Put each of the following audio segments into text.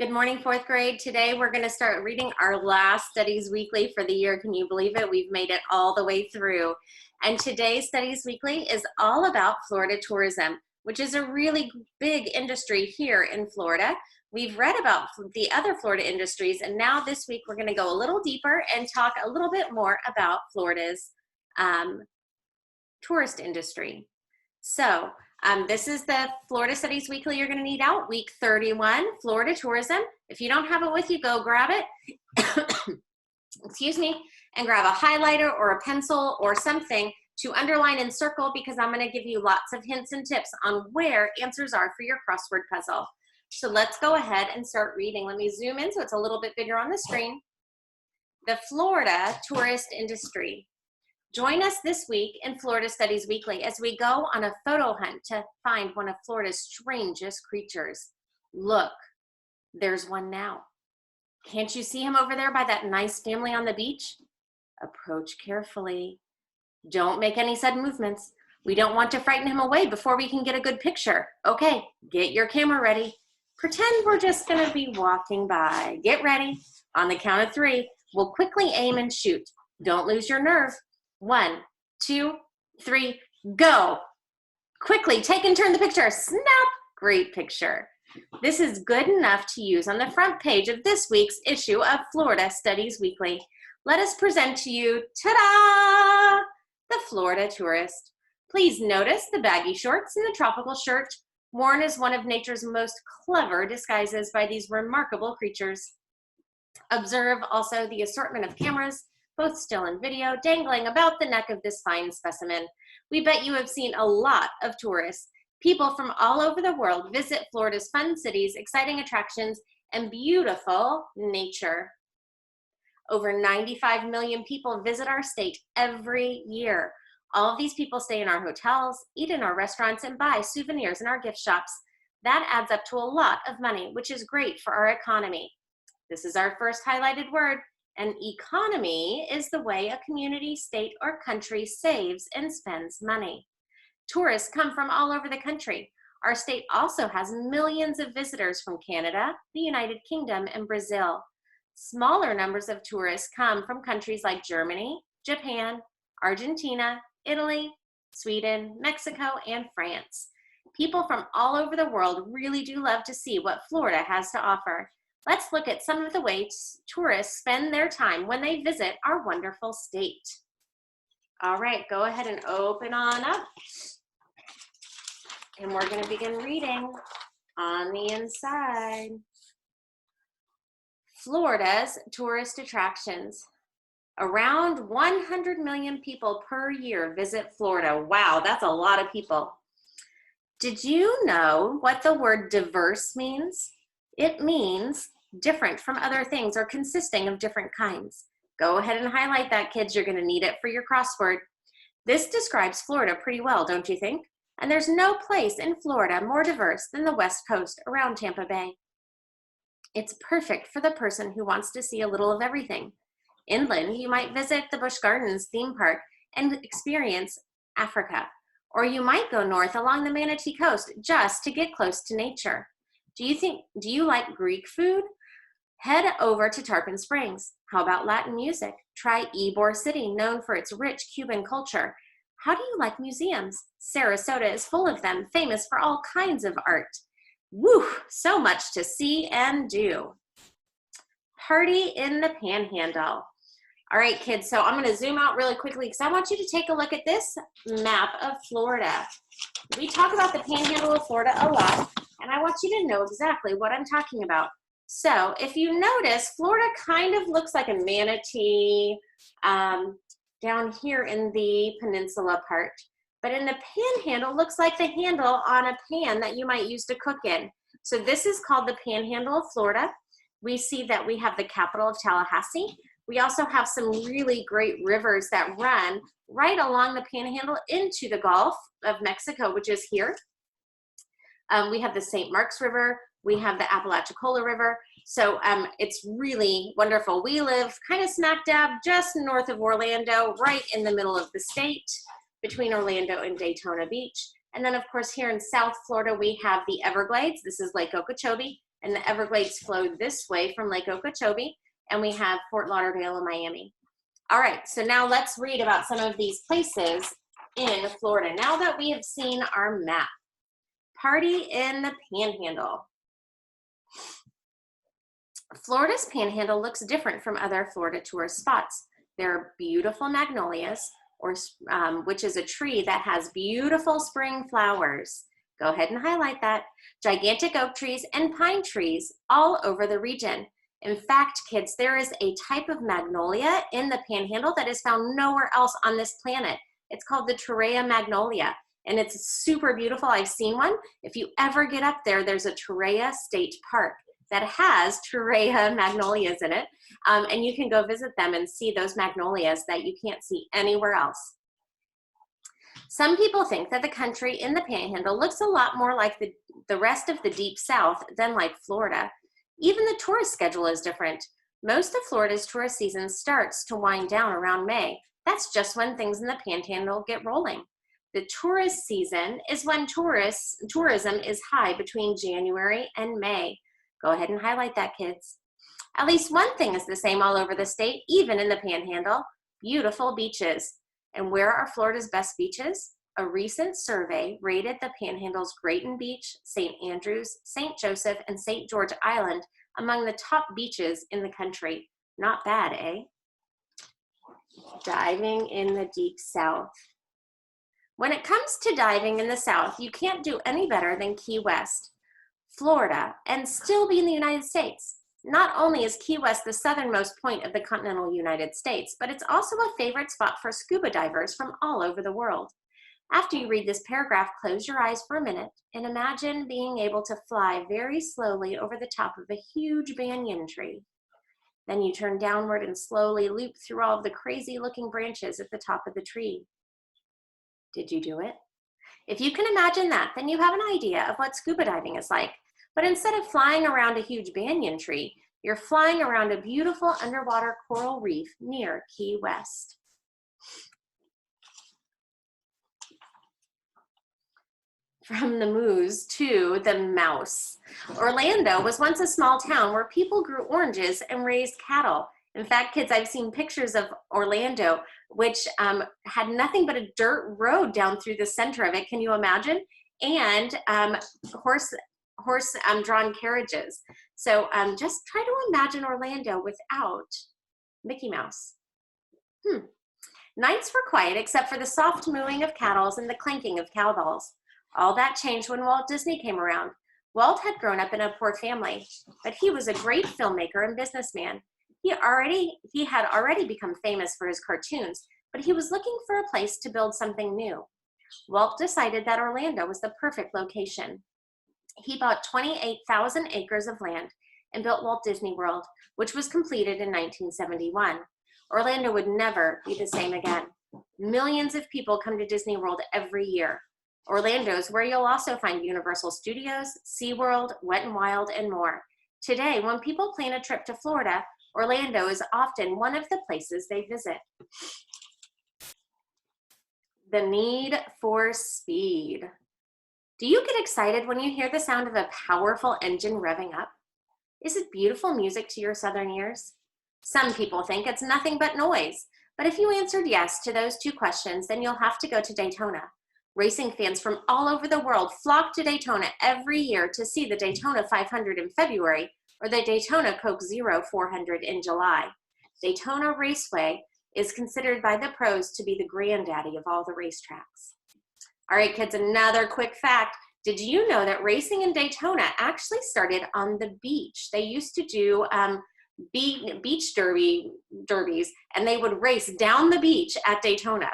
Good morning, fourth grade. Today we're going to start reading our last Studies Weekly for the year. Can you believe it? We've made it all the way through. And today's Studies Weekly is all about Florida tourism, which is a really big industry here in Florida. We've read about the other Florida industries, and now this week we're going to go a little deeper and talk a little bit more about Florida's tourist industry. So this is the Florida Studies Weekly you're going to need out, week 31, Florida tourism. If you don't have it with you, go grab it, excuse me, and grab a highlighter or a pencil or something to underline and circle, because I'm going to give you lots of hints and tips on where answers are for your crossword puzzle. So let's go ahead and start reading. Let me zoom in so it's a little bit bigger on the screen. The Florida tourist industry. Join us this week in Florida Studies Weekly as we go on a photo hunt to find one of Florida's strangest creatures. Look, there's one now. Can't you see him over there by that nice family on the beach? Approach carefully. Don't make any sudden movements. We don't want to frighten him away before we can get a good picture. Okay, get your camera ready. Pretend we're just gonna be walking by. Get ready. On the count of 3, we'll quickly aim and shoot. Don't lose your nerve. 1, 2, 3, go. Quickly, take and turn the picture. Snap. Great picture. This is good enough to use on the front page of this week's issue of Florida Studies Weekly. Let us present to you, ta-da, the Florida tourist. Please notice the baggy shorts and the tropical shirt, worn as one of nature's most clever disguises by these remarkable creatures. Observe also the assortment of cameras, both still and video, dangling about the neck of this fine specimen. We bet you have seen a lot of tourists. People from all over the world visit Florida's fun cities, exciting attractions, and beautiful nature. Over 95 million people visit our state every year. All of these people stay in our hotels, eat in our restaurants, and buy souvenirs in our gift shops. That adds up to a lot of money, which is great for our economy. This is our first highlighted word. An economy is the way a community, state, or country saves and spends money. Tourists come from all over the country. Our state also has millions of visitors from Canada, the United Kingdom, and Brazil. Smaller numbers of tourists come from countries like Germany, Japan, Argentina, Italy, Sweden, Mexico, and France. People from all over the world really do love to see what Florida has to offer. Let's look at some of the ways tourists spend their time when they visit our wonderful state. All right, go ahead and open on up. And we're going to begin reading on the inside. Florida's tourist attractions. Around 100 million people per year visit Florida. Wow, that's a lot of people. Did you know what the word diverse means? It means different from other things or consisting of different kinds. Go ahead and highlight that, kids. You're going to need it for your crossword. This describes Florida pretty well, don't you think? And there's no place in Florida more diverse than the West Coast around Tampa Bay. It's perfect for the person who wants to see a little of everything. Inland, you might visit the Busch Gardens theme park and experience Africa. Or you might go north along the Manatee Coast just to get close to nature. Do you like Greek food? Head over to Tarpon Springs. How about Latin music? Try Ybor City, known for its rich Cuban culture. How do you like museums? Sarasota is full of them, famous for all kinds of art. Woo, so much to see and do. Party in the Panhandle. All right, kids, so I'm going to zoom out really quickly because I want you to take a look at this map of Florida. We talk about the Panhandle of Florida a lot, and I want you to know exactly what I'm talking about. So if you notice, Florida kind of looks like a manatee down here in the peninsula part, but in the Panhandle looks like the handle on a pan that you might use to cook in. So this is called the Panhandle of Florida. We see that we have the capital of Tallahassee. We also have some really great rivers that run right along the Panhandle into the Gulf of Mexico, which is here. We have the St. Mark's River. We have the Apalachicola River. So it's really wonderful. We live kind of smack dab just north of Orlando, right in the middle of the state, between Orlando and Daytona Beach. And then, of course, here in South Florida, we have the Everglades. This is Lake Okeechobee. and the Everglades flow this way from Lake Okeechobee, and we have Fort Lauderdale and Miami. All right, so now let's read about some of these places in Florida. Now that we have seen our map, party in the Panhandle. Florida's Panhandle looks different from other Florida tourist spots. There are beautiful magnolias, which is a tree that has beautiful spring flowers. Go ahead and highlight that. Gigantic oak trees and pine trees all over the region. In fact, kids, there is a type of magnolia in the Panhandle that is found nowhere else on this planet. It's called the Torreya magnolia, and it's super beautiful. I've seen one. If you ever get up there, there's a Torreya State Park that has Torreya magnolias in it, and you can go visit them and see those magnolias that you can't see anywhere else. Some people think that the country in the Panhandle looks a lot more like the rest of the Deep South than like Florida. Even the tourist schedule is different. Most of Florida's tourist season starts to wind down around May. That's just when things in the Panhandle get rolling. The tourist season is when tourism is high between January and May. Go ahead and highlight that, kids. At least one thing is the same all over the state, even in the Panhandle: beautiful beaches. And where are Florida's best beaches? A recent survey rated the Panhandle's Grayton Beach, St. Andrews, St. Joseph, and St. George Island among the top beaches in the country. Not bad, eh? Diving in the Deep South. When it comes to diving in the South, you can't do any better than Key West, Florida, and still be in the United States. Not only is Key West the southernmost point of the continental United States, but it's also a favorite spot for scuba divers from all over the world. After you read this paragraph, close your eyes for a minute and imagine being able to fly very slowly over the top of a huge banyan tree. Then you turn downward and slowly loop through all of the crazy looking branches at the top of the tree. Did you do it? If you can imagine that, then you have an idea of what scuba diving is like. But instead of flying around a huge banyan tree, you're flying around a beautiful underwater coral reef near Key West. From the moose to the mouse. Orlando was once a small town where people grew oranges and raised cattle. In fact, kids, I've seen pictures of Orlando, which had nothing but a dirt road down through the center of it. Can you imagine? And horse-drawn carriages. So just try to imagine Orlando without Mickey Mouse. Nights were quiet except for the soft mooing of cattle and the clanking of cowbells. All that changed when Walt Disney came around. Walt had grown up in a poor family, but he was a great filmmaker and businessman. He had already become famous for his cartoons, but he was looking for a place to build something new. Walt decided that Orlando was the perfect location. He bought 28,000 acres of land and built Walt Disney World, which was completed in 1971. Orlando would never be the same again. Millions of people come to Disney World every year. Orlando is where you'll also find Universal Studios, SeaWorld, Wet n Wild, and more. Today, when people plan a trip to Florida, Orlando is often one of the places they visit. The need for speed. Do you get excited when you hear the sound of a powerful engine revving up? Is it beautiful music to your southern ears? Some people think it's nothing but noise, but if you answered yes to those two questions, then you'll have to go to Daytona. Racing fans from all over the world flock to Daytona every year to see the Daytona 500 in February or the Daytona Coke Zero 400 in July. Daytona Raceway is considered by the pros to be the granddaddy of all the racetracks. All right, kids, another quick fact. Did you know that racing in Daytona actually started on the beach? They used to do beach derbies, and they would race down the beach at Daytona.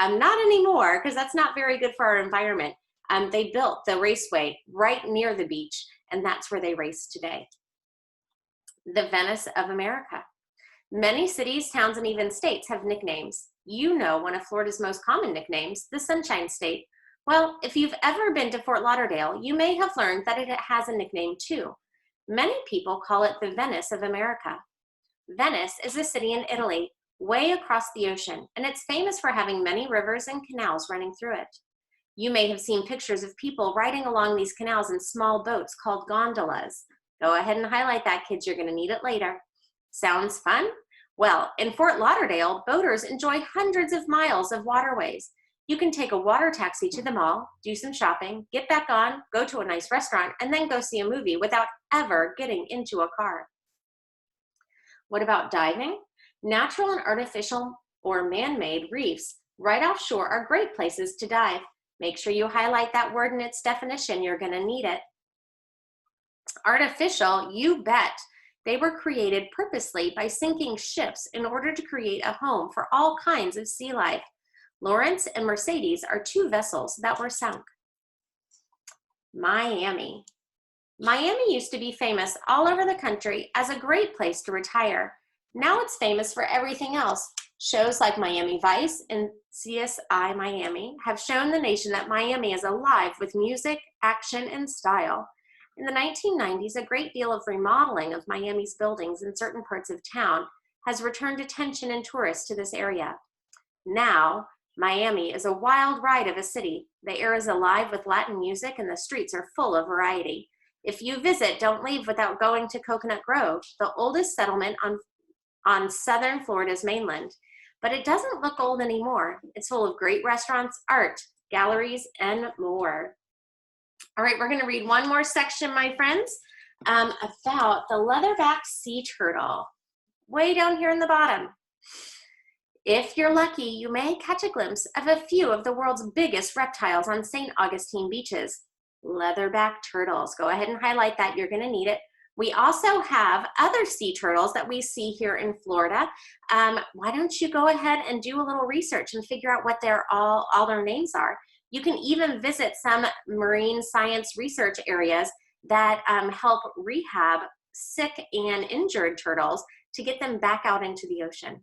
Not anymore, because that's not very good for our environment. They built the raceway right near the beach, and that's where they race today. The Venice of America. Many cities, towns, and even states have nicknames. You know one of Florida's most common nicknames, the Sunshine State. Well, if you've ever been to Fort Lauderdale, you may have learned that it has a nickname too. Many people call it the Venice of America. Venice is a city in Italy, way across the ocean, and it's famous for having many rivers and canals running through it. You may have seen pictures of people riding along these canals in small boats called gondolas. Go ahead and highlight that, kids. You're going to need it later. Sounds fun? Well, in Fort Lauderdale, boaters enjoy hundreds of miles of waterways. You can take a water taxi to the mall, do some shopping, get back on, go to a nice restaurant, and then go see a movie without ever getting into a car. What about diving? Natural and artificial or man-made reefs right offshore are great places to dive. Make sure you highlight that word in its definition. You're going to need it. Artificial, you bet. They were created purposely by sinking ships in order to create a home for all kinds of sea life. Lawrence and Mercedes are two vessels that were sunk. Miami. Miami used to be famous all over the country as a great place to retire. Now it's famous for everything else. Shows like Miami Vice and CSI Miami have shown the nation that Miami is alive with music, action, and style. In the 1990s, a great deal of remodeling of Miami's buildings in certain parts of town has returned attention and tourists to this area. Now, Miami is a wild ride of a city. The air is alive with Latin music and the streets are full of variety. If you visit, don't leave without going to Coconut Grove, the oldest settlement on southern Florida's mainland. But it doesn't look old anymore. It's full of great restaurants, art, galleries, and more. All right, we're going to read one more section, my friends, about the leatherback sea turtle, way down here in the bottom. If you're lucky, you may catch a glimpse of a few of the world's biggest reptiles on St. Augustine beaches. Leatherback turtles. Go ahead and highlight that. You're going to need it. We also have other sea turtles that we see here in Florida. Why don't you go ahead and do a little research and figure out what all their names are. You can even visit some marine science research areas that help rehab sick and injured turtles to get them back out into the ocean.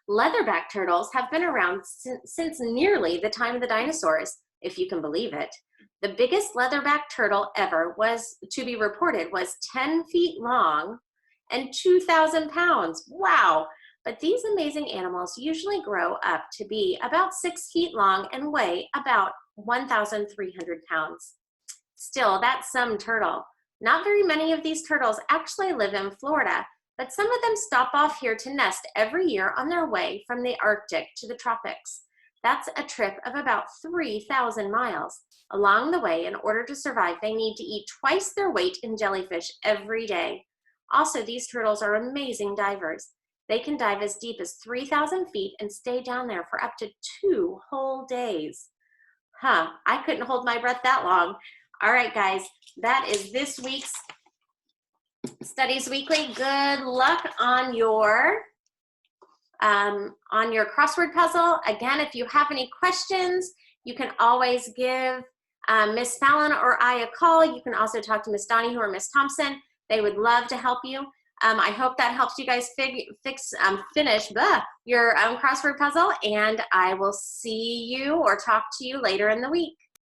Leatherback turtles have been around since nearly the time of the dinosaurs, if you can believe it. The biggest leatherback turtle ever to be reported was 10 feet long and 2,000 pounds. Wow! But these amazing animals usually grow up to be about 6 feet long and weigh about 1,300 pounds. Still, that's some turtle. Not very many of these turtles actually live in Florida, but some of them stop off here to nest every year on their way from the Arctic to the tropics. That's a trip of about 3,000 miles. Along the way, in order to survive, they need to eat twice their weight in jellyfish every day. Also, these turtles are amazing divers. They can dive as deep as 3,000 feet and stay down there for up to 2 whole days. I couldn't hold my breath that long. All right, guys, that is this week's Studies Weekly. Good luck on your crossword puzzle. Again, if you have any questions, you can always give Miss Fallon or I a call. You can also talk to Miss Donahue or Miss Thompson. They would love to help you. I hope that helps you guys finish your crossword puzzle, and I will see you or talk to you later in the week.